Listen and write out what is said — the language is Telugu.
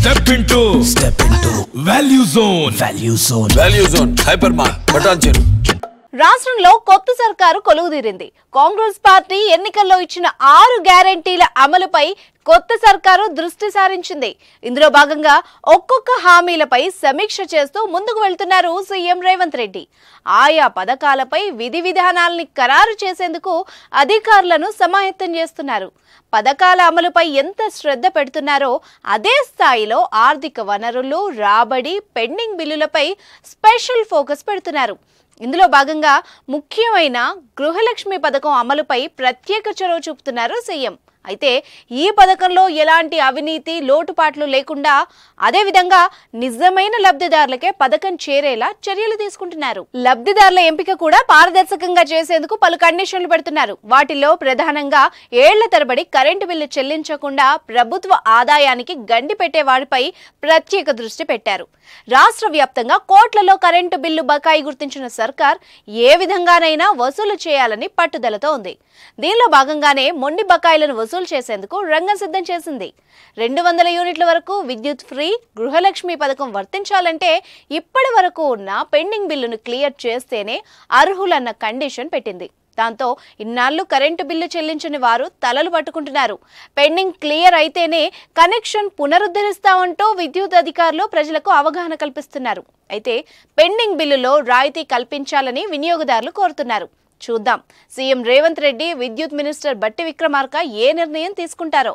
Step into Value Zone Hypermart Patancheru. రాష్ట్రంలో కొత్త సర్కారు కొలువుదీరింది. కాంగ్రెస్ పార్టీ ఎన్నికల్లో ఇచ్చిన 6 గ్యారెంటీల అమలుపై కొత్త సర్కారు దృష్టి సారించింది. ఇందులో భాగంగా ఒక్కొక్క హామీలపై సమీక్ష చేస్తూ ముందుకు వెళ్తున్నారు సీఎం రేవంత్ రెడ్డి. ఆయా పథకాలపై విధి విధానాల్ని ఖరారు చేసేందుకు అధికారులను సమాయత్తం చేస్తున్నారు. పథకాల అమలుపై ఎంత శ్రద్ధ పెడుతున్నారో అదే స్థాయిలో ఆర్థిక వనరులు, రాబడి, పెండింగ్ బిల్లులపై స్పెషల్ ఫోకస్ పెడుతున్నారు. ఇందులో భాగంగా ముఖ్యమైన గృహలక్ష్మి పథకం అమలుపై ప్రత్యేక చొరవ చూపుతున్నారు సీఎం. అయితే ఈ పథకంలో ఎలాంటి అవినీతి, లోటుపాట్లు లేకుండా అదేవిధంగా నిజమైన లబ్ధిదారులకే పథకం చేరేలా చర్యలు తీసుకుంటున్నారు. లబ్ధిదారుల ఎంపిక కూడా పారదర్శకంగా చేసేందుకు పలు కండిషన్లు పెడుతున్నారు. వాటిల్లో ప్రధానంగా ఏళ్ల తరబడి కరెంటు బిల్లు చెల్లించకుండా ప్రభుత్వ ఆదాయానికి గండి పెట్టే వారిపై ప్రత్యేక దృష్టి పెట్టారు. రాష్ట్ర వ్యాప్తంగా కోట్లలో కరెంటు బిల్లు బకాయి గుర్తించిన సర్కార్ ఏ విధంగానైనా వసూలు చేయాలని పట్టుదలతో ఉంది. దీనిలో భాగంగానే మొండి బకాయిలను వసూలు చేసేందుకు రంగం సిద్ధం చేసింది. 200 యూనిట్ల వరకు విద్యుత్ ఫ్రీ, గృహలక్ష్మి పథకం వర్తించాలంటే ఇప్పటి వరకు ఉన్న పెండింగ్ బిల్లును క్లియర్ చేస్తేనే అర్హులన్న కండిషన్ పెట్టింది. దాంతో ఇన్నాళ్లు కరెంటు బిల్లు చెల్లించని వారు తలలు పట్టుకుంటున్నారు. పెండింగ్ క్లియర్ అయితేనే కనెక్షన్ పునరుద్ధరిస్తామంటూ విద్యుత్ అధికారులు ప్రజలకు అవగాహన కల్పిస్తున్నారు. అయితే పెండింగ్ బిల్లులో రాయితీ కల్పించాలని వినియోగదారులు కోరుతున్నారు. చూద్దాం సీఎం రేవంత్ రెడ్డి, విద్యుత్ మినిస్టర్ బట్టి విక్రమార్క ఏ నిర్ణయం తీసుకుంటారో.